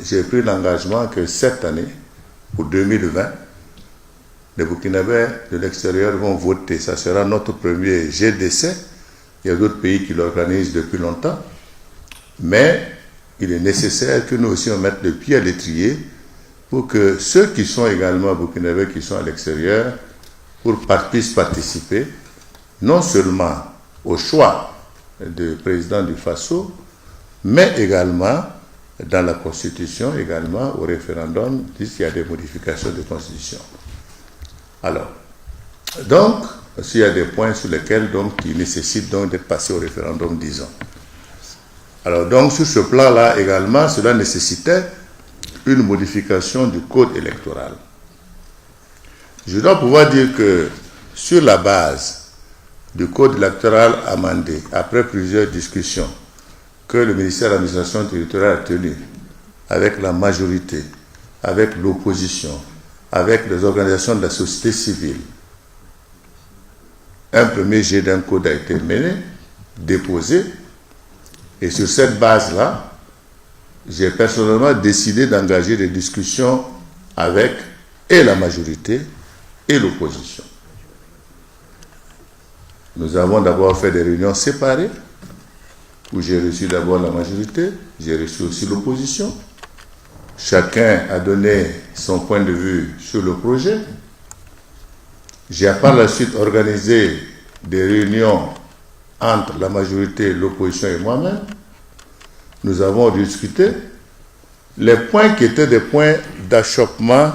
j'ai pris l'engagement que cette année, pour 2020, les Burkinabés de l'extérieur vont voter. Ça sera notre premier GDC. Il y a d'autres pays qui l'organisent depuis longtemps. Mais il est nécessaire que nous aussi on mette le pied à l'étrier pour que ceux qui sont également Burkinabés, qui sont à l'extérieur, puissent participer non seulement au choix du président du Faso, mais également dans la Constitution, également au référendum, puisqu'il y a des modifications de Constitution. Alors, donc, s'il y a des points sur lesquels qui nécessitent donc d'être passés au référendum, disons. Alors, donc, sur ce plan-là également, cela nécessitait une modification du code électoral. Je dois pouvoir dire que sur la base du code électoral amendé, après plusieurs discussions que le ministère de l'administration territoriale a tenues avec la majorité, avec l'opposition, avec les organisations de la société civile, un premier jet d'un code a été mené, déposé, et sur cette base-là, j'ai personnellement décidé d'engager des discussions avec et la majorité et l'opposition. Nous avons d'abord fait des réunions séparées, où j'ai reçu d'abord la majorité, j'ai reçu aussi l'opposition. Chacun a donné son point de vue sur le projet. J'ai par la suite organisé des réunions entre la majorité, l'opposition et moi-même. Nous avons discuté. Les points qui étaient des points d'achoppement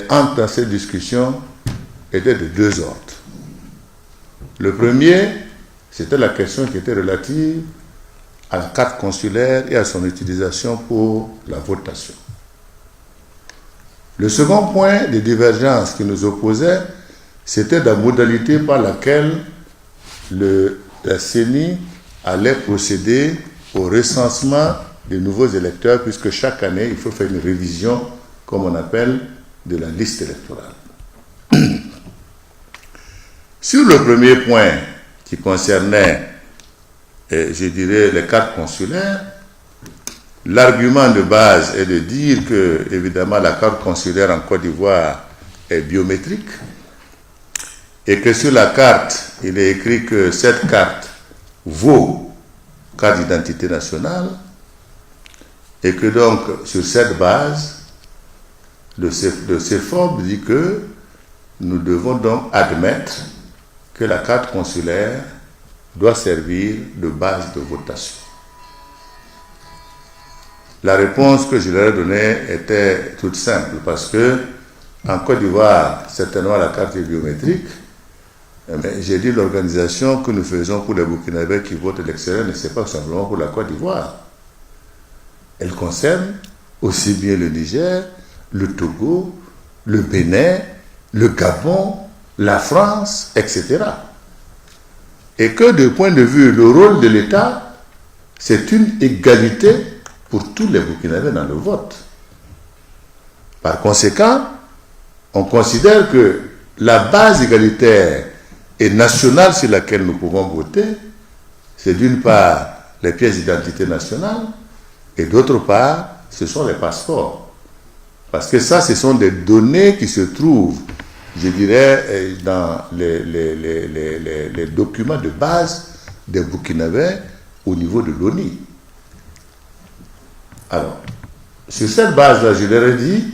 entre ces discussions étaient de deux ordres. Le premier, c'était la question qui était relative à la carte consulaire et à son utilisation pour la votation. Le second point de divergence qui nous opposait, c'était la modalité par laquelle la CENI allait procéder au recensement des nouveaux électeurs, puisque chaque année, il faut faire une révision, comme on appelle, de la liste électorale. Sur le premier point qui concernait, je dirais, les cartes consulaires, l'argument de base est de dire que, évidemment, la carte consulaire en Côte d'Ivoire est biométrique et que sur la carte, il est écrit que cette carte vaut carte d'identité nationale et que donc, sur cette base, le CEFOB dit que nous devons donc admettre que la carte consulaire doit servir de base de votation. La réponse que je leur ai donnée était toute simple, parce que en Côte d'Ivoire, certainement la carte est biométrique, mais j'ai dit l'organisation que nous faisons pour les Burkinabés qui votent à l'extérieur ne c'est pas simplement pour la Côte d'Ivoire. Elle concerne aussi bien le Niger, le Togo, le Bénin, le Gabon, la France, etc. Et que du point de vue, le rôle de l'État, c'est une égalité pour tous les Burkinabés dans le vote. Par conséquent, on considère que la base égalitaire et nationale sur laquelle nous pouvons voter, c'est d'une part les pièces d'identité nationale et d'autre part, ce sont les passeports. Parce que ça, ce sont des données qui se trouvent, je dirais, dans les documents de base des Burkinabés au niveau de l'ONU. Alors, sur cette base-là, je leur ai dit,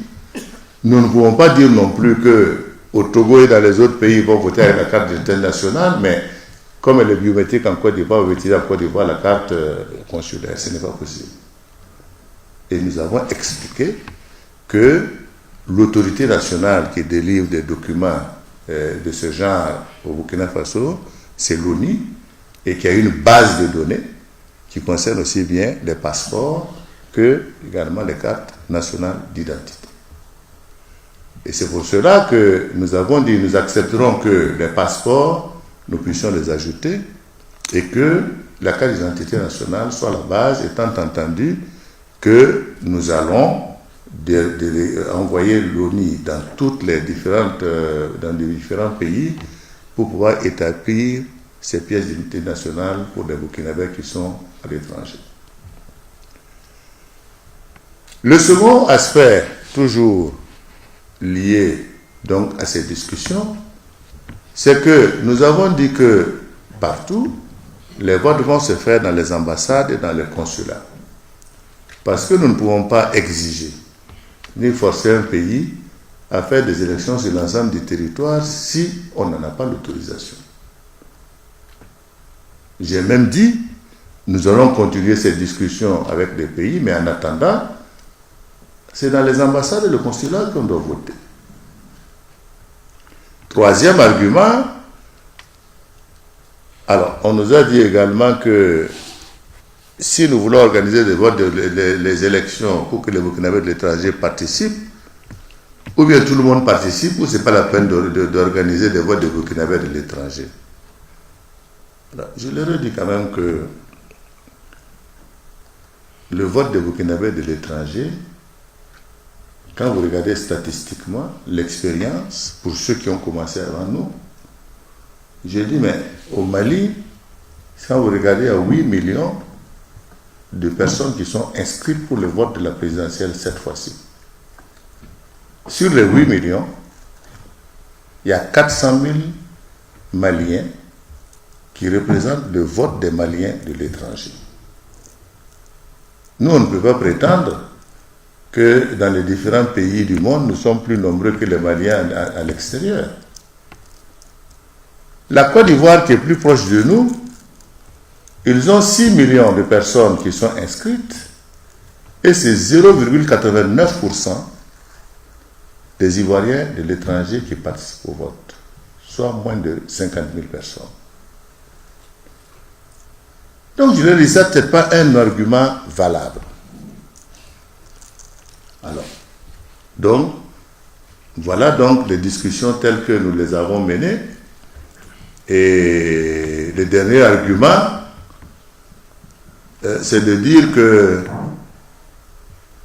nous ne pouvons pas dire non plus qu'au Togo et dans les autres pays, ils vont voter avec la carte d'identité nationale, mais comme elle est biométrique en Côte d'Ivoire, on veut utiliser en Côte d'Ivoire la carte consulaire. Ce n'est pas possible. Et nous avons expliqué que l'autorité nationale qui délivre des documents de ce genre au Burkina Faso, c'est l'ONU, et qu'il y a une base de données qui concerne aussi bien les passeports que également les cartes nationales d'identité. Et c'est pour cela que nous avons dit, nous accepterons que les passeports, nous puissions les ajouter, et que la carte d'identité nationale soit la base, étant entendu que nous allons envoyer l'ONU dans les différents pays pour pouvoir établir ces pièces d'identité nationale pour les Burkinabés qui sont à l'étranger. Le second aspect, toujours lié donc à ces discussions, c'est que nous avons dit que partout, les votes vont se faire dans les ambassades et dans les consulats. Parce que nous ne pouvons pas exiger ni forcer un pays à faire des élections sur l'ensemble du territoire si on n'en a pas l'autorisation. J'ai même dit, nous allons continuer ces discussions avec les pays, mais en attendant, c'est dans les ambassades et le consulat qu'on doit voter. Troisième argument, alors on nous a dit également que si nous voulons organiser des votes, les élections pour que les Burkinabés de l'étranger participent, ou bien tout le monde participe, ou ce n'est pas la peine d'organiser des votes de Burkinabés de l'étranger. Je leur ai dit quand même que le vote des Burkinabés de l'étranger, quand vous regardez statistiquement l'expérience, pour ceux qui ont commencé avant nous, j'ai dit, mais au Mali, quand vous regardez à 8 millions de personnes qui sont inscrites pour le vote de la présidentielle cette fois-ci, sur les 8 millions, il y a 400 000 Maliens qui représentent le vote des Maliens de l'étranger. Nous, on ne peut pas prétendre que dans les différents pays du monde, nous sommes plus nombreux que les Maliens à l'extérieur. La Côte d'Ivoire, qui est plus proche de nous, ils ont 6 millions de personnes qui sont inscrites et c'est 0,89% des Ivoiriens de l'étranger qui participent au vote, soit moins de 50 000 personnes. Donc je leur dis ça, peut-être pas un argument valable. Alors, donc, voilà donc les discussions telles que nous les avons menées. Et le dernier argument, c'est de dire que,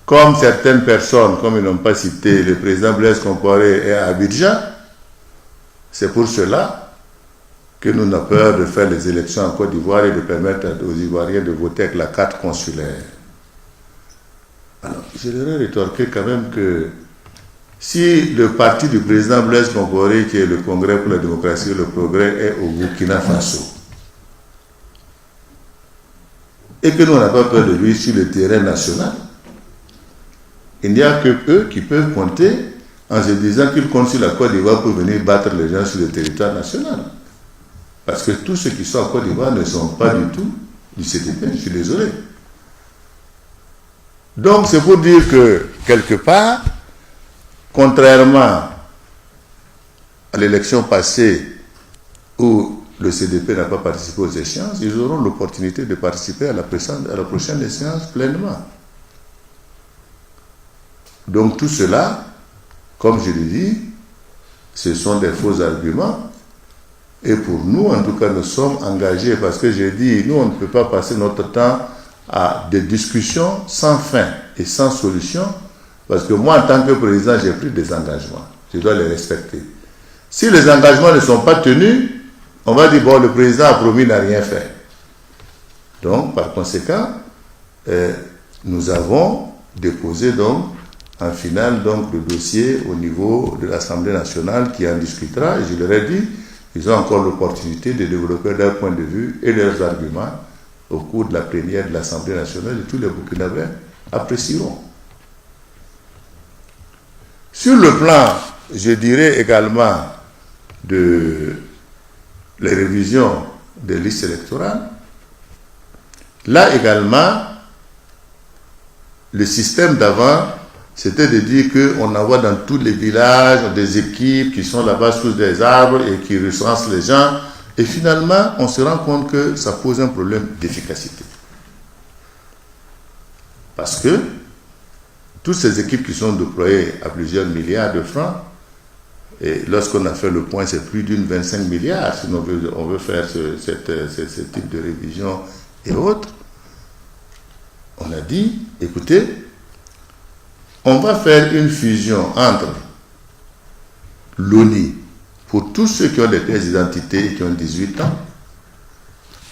comme certaines personnes, comme ils n'ont pas cité, le président Blaise Compaoré est à Abidjan, c'est pour cela que nous n'avons peur de faire les élections en Côte d'Ivoire et de permettre aux Ivoiriens de voter avec la carte consulaire. Alors, je leur ai rétorqué quand même que si le parti du président Blaise Compaoré, qui est le Congrès pour la démocratie et le progrès, est au Burkina Faso, et que nous, on n'a pas peur de lui sur le terrain national, il n'y a que eux qui peuvent compter en se disant qu'ils comptent sur la Côte d'Ivoire pour venir battre les gens sur le territoire national. Parce que tous ceux qui sont en Côte d'Ivoire ne sont pas du tout du CDP, je suis désolé. Donc c'est pour dire que, quelque part, contrairement à l'élection passée où le CDP n'a pas participé aux échéances, ils auront l'opportunité de participer à la prochaine échéance pleinement. Donc tout cela, comme je l'ai dit, ce sont des faux arguments. Et pour nous, en tout cas, nous sommes engagés parce que j'ai dit, nous, on ne peut pas passer notre temps à des discussions sans fin et sans solution, parce que moi, en tant que président, j'ai pris des engagements. Je dois les respecter. Si les engagements ne sont pas tenus, on va dire, bon, le président a promis, n'a rien fait. Donc, par conséquent, nous avons déposé donc, en finale, donc, le dossier au niveau de l'Assemblée nationale qui en discutera, et je leur ai dit, ils ont encore l'opportunité de développer leur point de vue et leurs arguments au cours de la plénière de l'Assemblée nationale et tous les Burkinabés apprécieront. Sur le plan, je dirais également, de les révisions des listes électorales, là également, le système d'avant, c'était de dire qu'on envoie dans tous les villages des équipes qui sont là-bas sous des arbres et qui recensent les gens. Et finalement, on se rend compte que ça pose un problème d'efficacité. Parce que toutes ces équipes qui sont déployées à plusieurs milliards de francs, et lorsqu'on a fait le point, c'est plus d'une 25 milliards, si on veut faire ce type de révision et autres. On a dit, écoutez, on va faire une fusion entre l'ONI, pour tous ceux qui ont des pièces d'identité et qui ont 18 ans,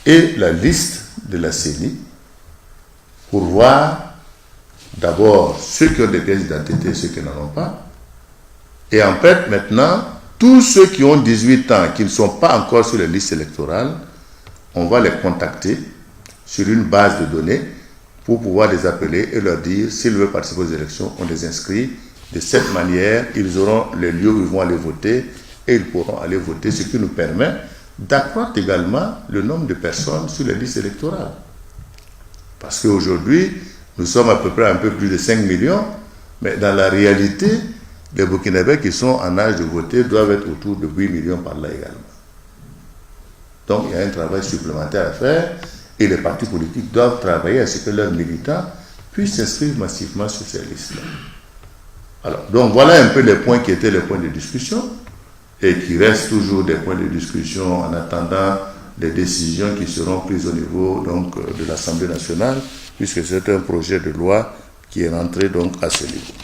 et la liste de la CENI, pour voir d'abord ceux qui ont des pièces d'identité et ceux qui n'en ont pas. Et en fait, maintenant, tous ceux qui ont 18 ans, qui ne sont pas encore sur les listes électorales, on va les contacter sur une base de données pour pouvoir les appeler et leur dire s'ils veulent participer aux élections, on les inscrit. De cette manière, ils auront les lieux où ils vont aller voter et ils pourront aller voter, ce qui nous permet d'accroître également le nombre de personnes sur les listes électorales. Parce qu'aujourd'hui, nous sommes à peu près un peu plus de 5 millions, mais dans la réalité, les Burkinabés qui sont en âge de voter doivent être autour de 8 millions par là également. Donc il y a un travail supplémentaire à faire et les partis politiques doivent travailler à ce que leurs militants puissent s'inscrire massivement sur ces listes-là. Alors, donc voilà un peu les points qui étaient les points de discussion et qui restent toujours des points de discussion en attendant les décisions qui seront prises au niveau donc, de l'Assemblée nationale, puisque c'est un projet de loi qui est rentré donc à ce niveau.